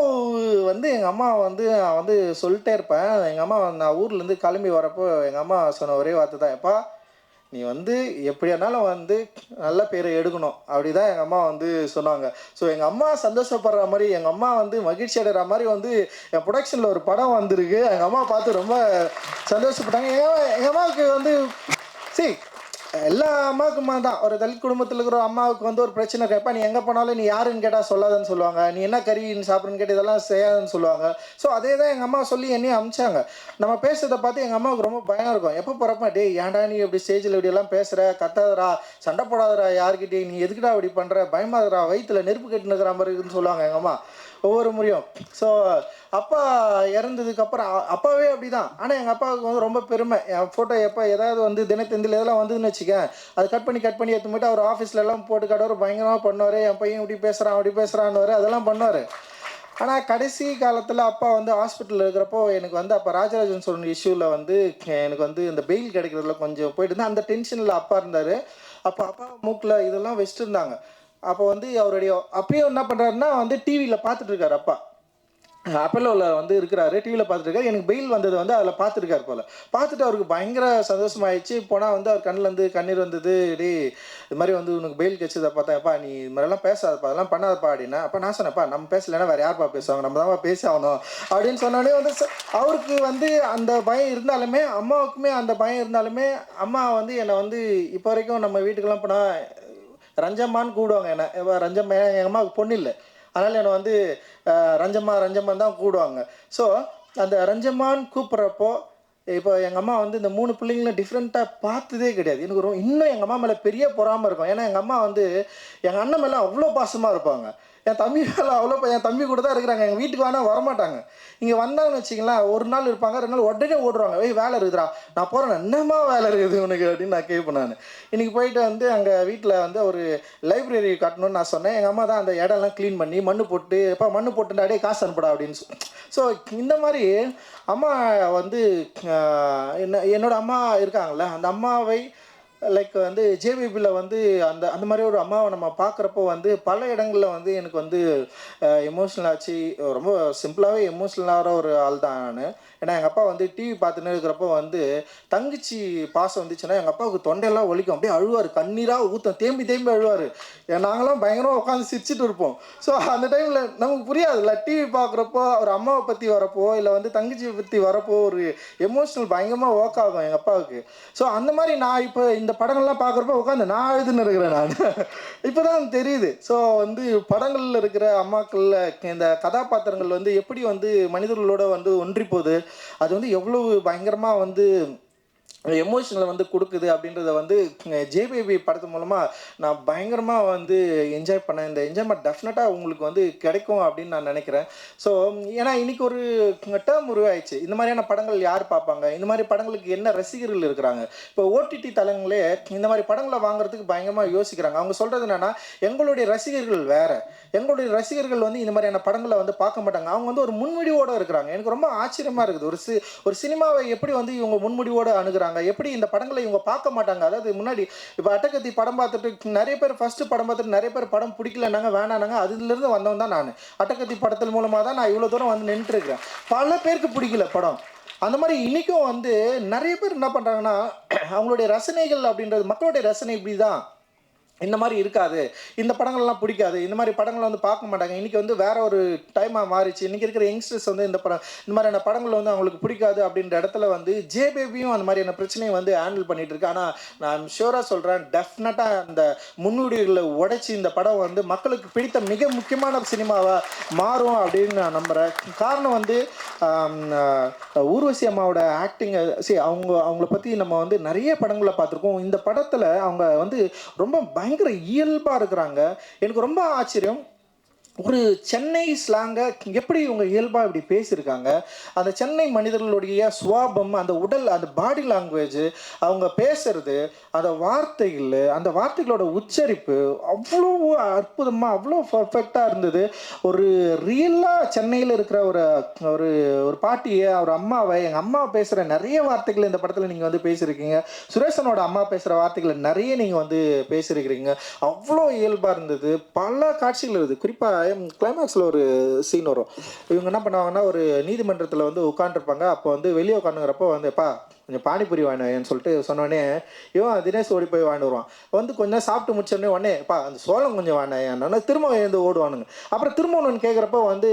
வந்து எங்கள் அம்மா வந்து நான் வந்து சொல்லிட்டே இருப்பேன். எங்கள் அம்மா நான் ஊர்லேருந்து கிளம்பி வரப்போ எங்கள் அம்மா சொன்ன ஒரே வார்த்தை தான், எப்பா நீ வந்து எப்படியானாலும் வந்து நல்ல பேரை எடுக்கணும் அப்படி தான் எங்கள் அம்மா வந்து சொன்னாங்க. ஸோ எங்கள் அம்மா சந்தோஷப்படுற மாதிரி, எங்கள் அம்மா வந்து மகிழ்ச்சி அடைகிற மாதிரி வந்து என் ப்ரொடக்ஷனில் ஒரு படம் வந்திருக்கு. எங்கள் அம்மா பார்த்து ரொம்ப சந்தோஷப்பட்டாங்க. எங்கள் அம்மாவுக்கு வந்து எல்லா அம்மாவுக்குமா தான், ஒரு தலித் குடும்பத்தில் இருக்கிற அம்மாவுக்கு வந்து ஒரு பிரச்சனை கேட்பா, நீ எங்கே போனாலும் நீ யாருன்னு கேட்டால் சொல்லாதன்னு சொல்லுவாங்க, நீ என்ன கறின்னு சாப்பிட்றன்னு கேட்டு இதெல்லாம் செய்யாதுன்னு சொல்லுவாங்க. ஸோ அதே தான் எங்கள் அம்மா சொல்லி என்னையும் அமிச்சாங்க. நம்ம பேசுறதை பார்த்து எங்கள் அம்மாவுக்கு ரொம்ப பயம் இருக்கும். எப்போ போகிறப்ப டேய் ஏன்டா நீ இப்படி ஸ்டேஜில் இப்படியெல்லாம் பேசுகிற, கத்தாதரா, சண்டை போடாதரா, யார்கிட்டே நீ எதுக்குடா இப்படி பண்ணுற, பயமாதரா, வயிற்றுல நெருப்பு கட்டின்னு இருக்கிற மாதிரி இருக்குன்னு சொல்லுவாங்க எங்கள் அம்மா ஒவ்வொரு முறையும். ஸோ அப்பா இறந்ததுக்கப்புறம் அப்பாவே அப்படி தான். ஆனால் எங்கள் அப்பாவுக்கு வந்து ரொம்ப பெருமை. என் ஃபோட்டோ எப்போ ஏதாவது வந்து தினத்தந்தில் இதெல்லாம் வந்ததுன்னு வச்சுக்கேன், அது கட் பண்ணி எடுத்து போய்ட்டு அவர் ஆஃபீஸில் எல்லாம் போட்டு கடவுள் பயங்கரமாக பண்ணுவார். என் பையன் இப்படி பேசுகிறான் அப்படி பேசுகிறான்னு அதெல்லாம் பண்ணுவார். ஆனால் கடைசி காலத்தில் அப்பா வந்து ஹாஸ்பிட்டலில் இருக்கிறப்போ எனக்கு வந்து அப்போ ராஜராஜன் சொன்ன இஷ்யூவில் வந்து எனக்கு வந்து இந்த பெயில் கிடைக்கிறதுல கொஞ்சம் போயிட்டு இருந்தேன். அந்த டென்ஷனில் அப்பா இருந்தார். அப்போ அப்பா மூக்கில் இதெல்லாம் வச்சுட்டு இருந்தாங்க. அப்போ வந்து அவருடைய அப்பயும் என்ன பண்ணுறாருன்னா வந்து டிவியில் பார்த்துட்டு இருக்காரு. அப்பா அப்பல்லோவில் வந்து இருக்கிறாரு, டிவியில் பார்த்துட்டு இருக்காரு. எனக்கு பெயில் வந்தது வந்து அதில் பார்த்துருக்காரு போல். பார்த்துட்டு அவருக்கு பயங்கர சந்தோஷமாயிடுச்சு. போனால் வந்து அவர் கண்ணிலேருந்து கண்ணீர் வந்தது. டே இது மாதிரி வந்து உனக்கு பெயில் கிடச்சதை பார்த்தேன்ப்பா, நீ இது மாதிரிலாம் பேசாதப்பா, அதெல்லாம் பண்ணாதப்பா அப்படின்னா. அப்போ நான் சொன்னேன்ப்பா நம்ம பேசலைன்னா வேறு யார்ப்பா பேசுவாங்க, நம்ம தான் பேசி ஆகணும் அப்படின்னு சொன்னோடனே வந்து அவருக்கு வந்து அந்த பயம் இருந்தாலுமே, அம்மாவுக்குமே அந்த பயம் இருந்தாலுமே, அம்மா வந்து என்னை வந்து இப்போ வரைக்கும் நம்ம வீட்டுக்கெல்லாம் போனால் ரஞ்சம்மான்னு கூப்பிடுவாங்க. என்னை ரஞ்சம்மா, எங்கள் அம்மாவுக்கு பொண்ணு இல்லை, அதனால் என்னை வந்து ரஞ்சம்மான் தான் கூப்பிடுவாங்க. ஸோ அந்த ரஞ்சம்மான்னு கூப்பிட்றப்போ இப்போ எங்கள் அம்மா வந்து இந்த 3 பிள்ளைங்களும் டிஃப்ரெண்ட்டாக பார்த்ததே கிடையாது. எனக்கு இன்னும் எங்கள் அம்மா மேலே பெரிய பொறாமல் இருக்கும். ஏன்னா எங்கள் அம்மா வந்து எங்கள் அண்ணன் மேலே அவ்வளோ பாசமாக இருப்பாங்க. என் தம்பி மேலே அவ்வளோ, என் தம்பி கூட தான் இருக்கிறாங்க. எங்கள் வீட்டுக்கு வேணால் வரமாட்டாங்க. இங்கே வந்தாங்கன்னு வச்சிங்களேன், ஒரு நாள் இருப்பாங்க, 2 நாள் உடனே ஓடுறாங்க. வேலை இருக்குதுடா, நான் போகிறேன், என்னம்மா வேலை இருக்குது உனக்கு அப்படின்னு நான் கேட்பேன். நான் இன்றைக்கி போயிட்டு வந்து அங்கே வீட்டில் வந்து ஒரு லைப்ரரி கட்டணும்னு நான் சொன்னேன். எங்கள் அம்மா தான் அந்த இடம்லாம் க்ளீன் பண்ணி மண்ணு போட்டு, எப்போ மண்ணு போட்டுட்டு அடையே காசு அனுப்படா அப்படின்னு. ஸோ இந்த மாதிரி அம்மா வந்து என்னோடய அம்மா இருக்காங்கள்ல, அந்த அம்மாவை லைக் வந்து ஜேவிபியில் வந்து அந்த மாதிரி ஒரு அம்மாவை நம்ம பார்க்குறப்போ வந்து பல இடங்களில் வந்து எனக்கு வந்து எமோஷ்னல் ஆச்சு. ரொம்ப சிம்பிளாகவே எமோஷ்னலாகிற ஒரு ஆள் தான் நான். ஏன்னா எங்கள் அப்பா வந்து டிவி பார்த்துன்னு இருக்கிறப்போ வந்து தங்கச்சி பாசம் வந்துச்சுன்னா எங்கள் அப்பாவுக்கு தொண்டையெல்லாம் ஒலிக்கும், அப்படியே அழுவார், கண்ணீராக ஊற்றம், தேம்பி தேம்பி அழுவார். நாங்களாம் பயங்கரமாக உட்காந்து சிரிச்சிட்டு இருப்போம். ஸோ அந்த டைமில் நமக்கு புரியாதுல்ல, டிவி பார்க்குறப்போ ஒரு அம்மாவை பற்றி வரப்போ இல்லை வந்து தங்கச்சியை பற்றி வரப்போ ஒரு எமோஷனல் பயங்கரமாக ஒர்க் ஆகும் எங்கள் அப்பாவுக்கு. ஸோ அந்த மாதிரி நான் இப்போ இந்த படங்கள்லாம் பார்க்குறப்போ உட்காந்து நான் அழுதுன்னு இருக்கிறேன் நான். இப்போ தான் தெரியுது. ஸோ வந்து படங்களில் இருக்கிற அம்மாக்களில் இந்த கதாபாத்திரங்கள் வந்து எப்படி வந்து மனிதர்களோட வந்து ஒன்றி போகுது, அது வந்து எவ்வளவு பயங்கரமாக வந்து எமோஷனலை வந்து கொடுக்குது அப்படின்றத வந்து ஜேபேபி படத்து மூலமாக நான் பயங்கரமாக வந்து என்ஜாய் பண்ணேன். இந்த என்ஜாய்மெண்ட் டெஃபினட்டாக உங்களுக்கு வந்து கிடைக்கும் அப்படின்னு நான் நினைக்கிறேன். ஸோ ஏன்னா இன்றைக்கி ஒரு டேர்ம் உருவாயிடுச்சு, இந்த மாதிரியான படங்கள் யார் பார்ப்பாங்க, இந்த மாதிரி படங்களுக்கு என்ன ரசிகர்கள் இருக்கிறாங்க. இப்போ ஓடிடி தளங்களே இந்த மாதிரி படங்களை வாங்குறதுக்கு பயங்கரமாக யோசிக்கிறாங்க. அவங்க சொல்கிறது என்னென்னா, எங்களுடைய ரசிகர்கள் வேறு, எங்களுடைய ரசிகர்கள் வந்து இந்த மாதிரியான படங்களை வந்து பார்க்க மாட்டாங்க, அவங்க வந்து ஒரு முன்முடிவோடு இருக்கிறாங்க. எனக்கு ரொம்ப ஆச்சரியமாக இருக்குது, ஒரு சினிமாவை எப்படி வந்து இவங்க முன்முடிவோடு அணுகிறாங்க, எப்படி இந்த படங்களை இவங்க பார்க்க மாட்டாங்க. அதாவது முன்னாடி இப்போ அட்டகத்தி படம் பார்த்துட்டு நிறைய பேர் ஃபர்ஸ்ட் படம் பார்த்துட்டு நிறைய பேர் படம் பிடிக்கலன்னாங்க, வேணானாங்க. அதுலேருந்து வந்தவன் தான் நான். அட்டகத்தி படத்தின் மூலமாக தான் நான் இவ்வளோ தூரம் வந்து நின்றுட்டு இருக்கிறேன். பல பேருக்கு பிடிக்கல படம். அந்த மாதிரி இன்றைக்கும் வந்து நிறைய பேர் என்ன பண்ணுறாங்கன்னா, அவங்களுடைய ரசனைகள் அப்படின்றது, மக்களுடைய ரசனை இப்படி தான், இந்த மாதிரி இருக்காது, இந்த படங்கள்லாம் பிடிக்காது, இந்த மாதிரி படங்களை வந்து பார்க்க மாட்டாங்க. இன்றைக்கி வந்து வேற ஒரு டைமாக மாறிச்சு. இன்றைக்கி இருக்கிற யங்ஸ்டர்ஸ் வந்து இந்த மாதிரியான படங்கள் வந்து அவங்களுக்கு பிடிக்காது அப்படின்ற இடத்துல வந்து ஜேபேபியும் அந்த மாதிரியான பிரச்சனையை வந்து ஹேண்டில் பண்ணிகிட்டு இருக்கு. ஆனால் நான் ஷூராக சொல்கிறேன், டெஃபினட்டாக அந்த முன்னுரிகளை உடைச்சி இந்த படம் வந்து மக்களுக்கு பிடித்த மிக முக்கியமான சினிமாவாக மாறும் அப்படின்னு நான் நம்புகிறேன். காரணம் வந்து ஊர்வசி அம்மாவோட ஆக்டிங். அவங்கள பற்றி நம்ம வந்து நிறைய படங்களை பார்த்துருக்கோம். இந்த படத்தில் அவங்க வந்து ரொம்ப பயங்கர இயல்பாக இருக்கிறாங்க. எனக்கு ரொம்ப ஆச்சரியம், ஒரு சென்னை ஸ்லாங்கை எப்படி இவங்க இயல்பாக இப்படி பேசியிருக்காங்க. அந்த சென்னை மனிதர்களுடைய சுவாபம், அந்த உடல், அந்த பாடி லாங்குவேஜ், அவங்க பேசுறது, அந்த வார்த்தைகள், அந்த வார்த்தைகளோட உச்சரிப்பு அவ்வளோ அற்புதமாக, அவ்வளோ பர்ஃபெக்டாக இருந்தது. ஒரு ரியலாக சென்னையில் இருக்கிற ஒரு ஒரு ஒரு பாட்டியை, ஒரு அம்மாவை, எங்கள் அம்மா பேசுகிற நிறைய வார்த்தைகள் இந்த படத்தில் நீங்கள் வந்து பேசியிருக்கீங்க. சுரேஷனோட அம்மா பேசுகிற வார்த்தைகளை நிறைய நீங்கள் வந்து பேசியிருக்கிறீங்க. அவ்வளோ இயல்பாக இருந்தது. பல காட்சிகள் இருக்குது. குறிப்பாக கிளைமேக்ஸில் ஒரு சீன் வரும். இவங்க என்ன பண்ணுவாங்கன்னா, ஒரு நீதிமன்றத்தில் வந்து உட்காந்துருப்பாங்க. அப்போ வந்து வெளியே உட்காந்துங்கிறப்போ வந்து, எப்பா கொஞ்சம் பானிபூரி வாங்கினேன்னு சொல்லிட்டு சொன்னோடனே இவன் தினேஷ் ஓடி போய் வாங்கிட்டு வருவான். வந்து கொஞ்சம் சாப்பிட்டு முடிச்சோடனே உடனே, எப்பா அந்த சோளம் கொஞ்சம் வாங்கினேன், திரும்ப எழுந்து ஓடுவானுங்க. அப்புறம் திரும்ப ஒன்று கேட்குறப்போ வந்து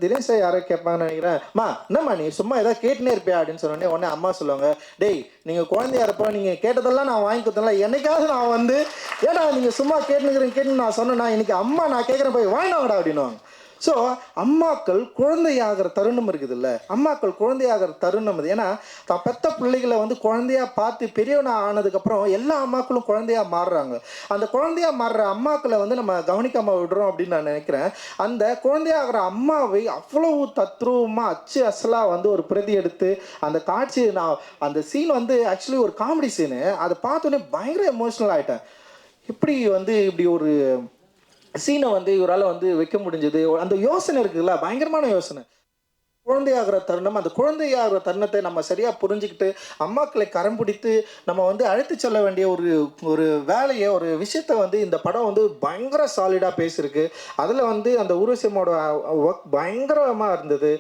தினேஷை யாரோ கேட்பாங்கன்னு நினைக்கிறேன், அம்மா என்னம்மா நீ சும்மா ஏதாவது கேட்டுனே இருப்பியா அப்படின்னு சொன்னோடனே உடனே அம்மா சொல்லுவாங்க, டேய் நீங்கள் குழந்தையா இருப்போ நீங்கள் கேட்டதெல்லாம் நான் வாங்கி கொடுத்தேன்ல, என்னைக்காவது நான் வந்து ஏன்னா நீங்கள் சும்மா கேட்டுன்னு நான் சொன்னேன்னா, இன்னைக்கு அம்மா நான் கேட்குறேன் போய் வாங்கினாங்கடா அப்படின்னுவாங்க. ஸோ அம்மாக்கள் குழந்தையாகிற தருணம் இருக்குது இல்லை, அம்மாக்கள் குழந்தையாகிற தருணம் அது. ஏன்னா தான் பெத்த பிள்ளைகளை வந்து குழந்தையாக பார்த்து பெரியவனாக ஆனதுக்கப்புறம் எல்லா அம்மாக்களும் குழந்தையாக மாறுறாங்க. அந்த குழந்தையாக மாறுற அம்மாக்களை வந்து நம்ம கவனிக்காமல் விடுறோம் அப்படின்னு நான் நினைக்கிறேன். அந்த குழந்தையாகிற அம்மாவை அவ்வளவு தத்ரூபமாக அச்சு அசலாக வந்து ஒரு பிரதி எடுத்து அந்த காட்சி, நான் அந்த சீன் வந்து ஆக்சுவலி ஒரு காமெடி சீனு, அதை பார்த்தோன்னே பயங்கர எமோஷ்னல் ஆகிட்டேன். இப்படி வந்து இப்படி ஒரு சீனை வந்து இவரால் வந்து வைக்க முடிஞ்சது. அந்த யோசனை இருக்குதுல்ல, பயங்கரமான யோசனை. குழந்தையாகிற தருணம், அந்த குழந்தையாகிற தருணத்தை நம்ம சரியாக புரிஞ்சுக்கிட்டு அம்மாக்களை கரம் பிடித்து நம்ம வந்து அழைத்து செல்ல வேண்டிய ஒரு வேலையை, ஒரு விஷயத்தை வந்து இந்த படம் வந்து பயங்கர சாலிடாக பேசியிருக்கு. அதில் வந்து அந்த ஊர்வசியமோட ஒர்க் பயங்கரமாக இருந்தது.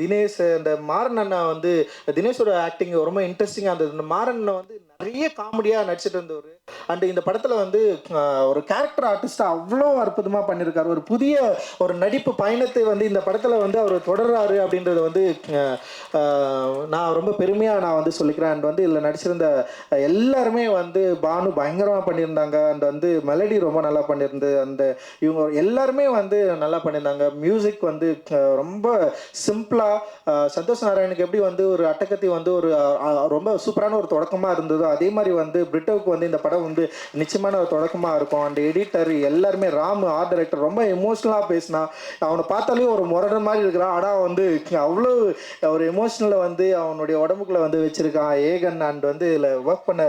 தினேஷ், இந்த மாறன் அண்ணா வந்து தினேஷோட ஆக்டிங் ரொம்ப இன்ட்ரெஸ்டிங்காக இருந்தது. இந்த மாறன் அண்ணா வந்து நிறைய காமெடியாக நடிச்சிட்டு இருந்தவர். அண்ட் இந்த படத்தில் வந்து ஒரு கேரக்டர் ஆர்டிஸ்டாக அவ்வளோ அற்புதமாக பண்ணியிருக்காரு. ஒரு புதிய ஒரு நடிப்பு பயணத்தை வந்து இந்த படத்தில் வந்து அவர் தொடர்றாரு அப்படின்றத வந்து நான் ரொம்ப பெருமையாக நான் வந்து சொல்லிக்கிறேன். அண்ட் வந்து இதில் நடிச்சிருந்த எல்லாருமே வந்து பானு பயங்கரமாக பண்ணியிருந்தாங்க. அண்ட் வந்து மெலடி ரொம்ப நல்லா பண்ணியிருந்து, அந்த இவங்க எல்லாருமே வந்து நல்லா பண்ணியிருந்தாங்க. மியூசிக் வந்து ரொம்ப சிம்பிளாக, சந்தோஷ் நாராயணுக்கு எப்படி வந்து ஒரு அட்டகத்தி வந்து ஒரு ரொம்ப சூப்பரான ஒரு தொடக்கமாக இருந்ததோ, அதே மாதிரி வந்து பிரிட்டோவுக்கு வந்து இந்த படம் வந்து நிச்சயமான ஒரு தொடக்கமாக இருக்கும். அண்ட் எடிட்டர் எல்லாருமே, ராம் ஆர்ட் டைரக்டர் ரொம்ப எமோஷ்னலாக பேசினா, அவனை பார்த்தாலே ஒரு முரட மாதிரி இருக்கிறான். ஆனால் வந்து அவ்வளோ ஒரு எமோஷ்னலை வந்து அவனுடைய உடம்புக்குள்ள வந்து வச்சுருக்கான் ஏகன். அண்ட் வந்து இதில் ஒர்க் பண்ண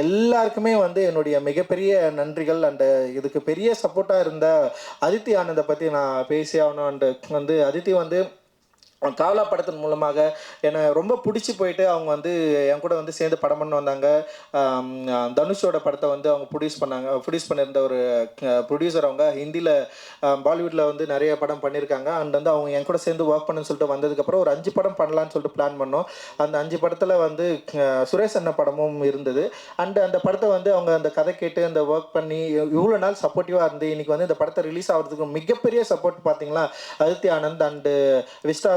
எல்லாருக்குமே வந்து என்னுடைய மிகப்பெரிய நன்றிகள். அண்டு இதுக்கு பெரிய சப்போர்ட்டாக இருந்த அதித்தி ஆனந்தை பற்றி நான் பேசி ஆகணும். அண்டு வந்து அதித்தி வந்து காலா படத்தின் மூலமாக என்னை ரொம்ப பிடிச்சி போயிட்டு அவங்க வந்து என் கூட வந்து சேர்ந்து படம் பண்ண வந்தாங்க. தனுஷோட படத்தை வந்து அவங்க ப்ரொடியூஸ் பண்ணியிருந்த ஒரு ப்ரொடியூசர். அவங்க ஹிந்தியில் பாலிவுட்டில் வந்து நிறைய படம் பண்ணியிருக்காங்க. அண்ட் வந்து அவங்க என் கூட சேர்ந்து ஒர்க் பண்ணுன்னு சொல்லிட்டு வந்ததுக்கப்புறம் ஒரு 5 படம் பண்ணலான்னு சொல்லிட்டு பிளான் பண்ணோம். அந்த 5 படத்தில் வந்து சுரேஷ் அண்ணன் படமும் இருந்தது. அண்டு அந்த படத்தை வந்து அவங்க அந்த கதை கேட்டு அந்த ஒர்க் பண்ணி இவ்வளோ நாள் சப்போர்ட்டிவாக இருந்து இன்றைக்கி வந்து இந்த படத்தை ரிலீஸ் ஆகிறதுக்கு மிகப்பெரிய சப்போர்ட் பார்த்தீங்களா அதித்தி ஆனந்த் அண்டு விஸ்டா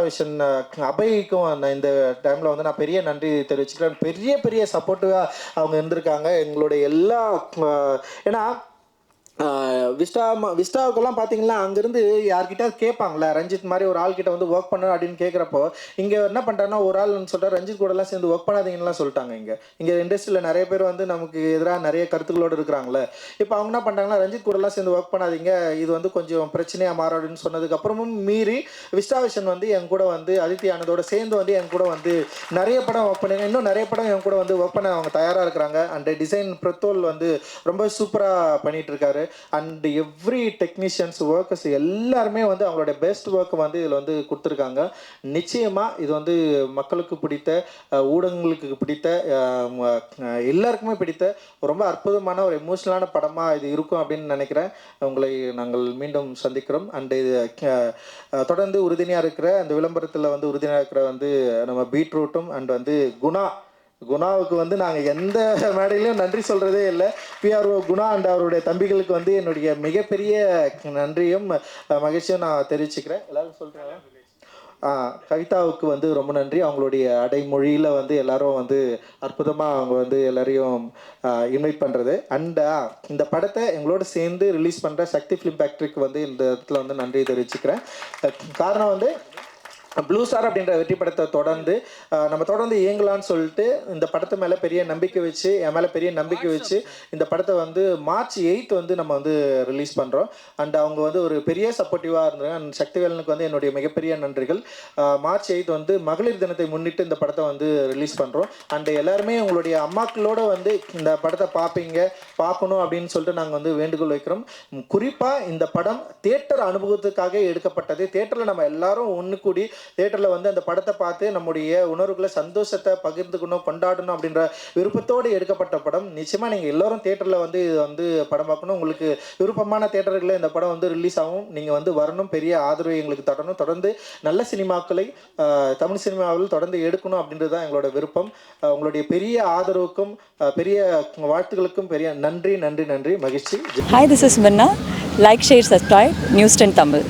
அபய்க்கும் இந்த டைமில் வந்து நான் பெரிய நன்றி தெரிவிச்சுக்கிறேன். பெரிய பெரிய சப்போர்ட்டிவாக அவங்க இருந்திருக்காங்க எங்களுடைய எல்லா. ஏன்னா விஸ்டாவுக்கெல்லாம் பார்த்தீங்கன்னா அங்கேருந்து யார்கிட்ட கேட்பாங்களே ரஞ்சித் மாதிரி ஒரு ஆள்கிட்ட வந்து ஒர்க் பண்ணணும் அப்படின்னு கேட்குறப்போ இங்கே என்ன பண்ணுறாங்கன்னா ஒரு ஆள்னு சொல்லிட்டு ரஞ்சித் கூடலாம் சேர்ந்து ஒர்க் பண்ணாதீங்கலாம் சொல்லிட்டாங்க. இங்கே இண்டஸ்ட்ரியில் நிறைய பேர் வந்து நமக்கு எதிராக நிறைய கருத்துக்களோடு இருக்கிறாங்களே. இப்போ அவங்க என்ன பண்ணுறாங்கன்னா ரஞ்சித் கூடலாம் சேர்ந்து ஒர்க் பண்ணாதீங்க, இது வந்து கொஞ்சம் பிரச்சனையாக மாறும் அப்படின்னு சொன்னதுக்கப்புறமும் மீறி விஸ்டாவிஷன் வந்து என் கூட வந்து அதித்தி ஆனந்தோட சேர்ந்து வந்து என் கூட வந்து நிறைய படம் ஒர்க் பண்ணுங்க, இன்னும் நிறைய படம் என் கூட வந்து ஒர்க் பண்ண அவங்க தயாராக இருக்கிறாங்க. அண்ட் டிசைன் பிரத்தோல் வந்து ரொம்ப சூப்பராக பண்ணிகிட்டு இருக்காரு. அண்ட் எவ்ரி டெக்னீஷியன்ஸ் ஒர்க்கர்ஸ் எல்லாருமே வந்து அவங்களுடைய பெஸ்ட் ஒர்க்கை வந்து இதில் வந்து கொடுத்துருக்காங்க. நிச்சயமாக இது வந்து மக்களுக்கு பிடித்த, ஊடகங்களுக்கு பிடித்த, எல்லாருக்குமே பிடித்த ரொம்ப அற்புதமான ஒரு எமோஷனலான படமாக இது இருக்கும் அப்படின்னு நினைக்கிறேன். உங்களை நாங்கள் மீண்டும் சந்திக்கிறோம். அண்டு இது தொடர்ந்து உறுதுணையாக இருக்கிற அந்த விளம்பரத்தில் வந்து உறுதுணையாக இருக்கிற வந்து நம்ம பீட்ரூட்டும் அண்ட் வந்து குணாவுக்கு வந்து நாங்கள் எந்த மேடையிலையும் நன்றி சொல்கிறதே இல்லை. பிஆர்ஓ குணா அண்ட் அவருடைய தம்பிகளுக்கு வந்து என்னுடைய மிகப்பெரிய நன்றியும் மகிழ்ச்சியும் நான் தெரிவிச்சுக்கிறேன். எல்லாரும் சொல்கிறேன். கவிதாவுக்கு வந்து ரொம்ப நன்றி. அவங்களுடைய அடைமொழியில் வந்து எல்லாரும் வந்து அற்புதமாக அவங்க வந்து எல்லாரையும் இன்வைட் பண்ணுறது. அண்ட் இந்த படத்தை எங்களோட சேர்ந்து ரிலீஸ் பண்ணுற சக்தி ஃபிலிம் ஃபேக்ட்ரிக்கு வந்து இந்த இடத்துல வந்து நன்றி தெரிவிச்சுக்கிறேன். காரணம் வந்து ப்ளூ ஸ்டார் அப்படின்ற வெற்றி படத்தை நம்ம தொடர்ந்து இயங்கலான்னு சொல்லிட்டு இந்த படத்தை மேலே பெரிய நம்பிக்கை வச்சு என் மேலே பெரிய நம்பிக்கை வச்சு இந்த படத்தை வந்து மார்ச் 8 வந்து நம்ம வந்து ரிலீஸ் பண்ணுறோம். அண்ட் அவங்க வந்து ஒரு பெரிய சப்போர்ட்டிவாக இருந்தாங்க. அண்ட் சக்திவேலனுக்கு வந்து என்னுடைய மிகப்பெரிய நன்றிகள். மார்ச் 8 வந்து மகளிர் தினத்தை முன்னிட்டு இந்த படத்தை வந்து ரிலீஸ் பண்ணுறோம். அண்ட் எல்லாருமே உங்களுடைய அம்மாக்களோட வந்து இந்த படத்தை பார்க்கணும் அப்படின்னு சொல்லிட்டு நாங்கள் வந்து வேண்டுகோள் வைக்கிறோம். குறிப்பாக இந்த படம் தியேட்டர் அனுபவத்துக்காக எடுக்கப்பட்டது. தியேட்டரில் நம்ம எல்லாரும் ஒன்று கூடி தியேட்டரில் வந்து அந்த படத்தை பார்த்து நம்முடைய உணர்வுகளை சந்தோஷத்தை பகிர்ந்துக்கணும், கொண்டாடணும் அப்படின்ற விருப்பத்தோடு எடுக்கப்பட்ட படம். நிச்சயமாக நீங்கள் எல்லோரும் தியேட்டரில் வந்து இது வந்து படம் பார்க்கணும். உங்களுக்கு விருப்பமான தியேட்டர்களில் இந்த படம் வந்து ரிலீஸ் ஆகும். நீங்கள் வந்து வரணும், பெரிய ஆதரவை எங்களுக்கு தரணும், தொடர்ந்து நல்ல சினிமாக்களை தமிழ் சினிமாவில் தொடர்ந்து எடுக்கணும் அப்படின்றது தான் எங்களோட விருப்பம். உங்களுடைய பெரிய ஆதரவுக்கும் பெரிய வாழ்த்துக்களுக்கும் பெரிய நன்றி நன்றி நன்றி மகிழ்ச்சி. Hi, this is Minna. Like, share, subscribe News 10 Tamil.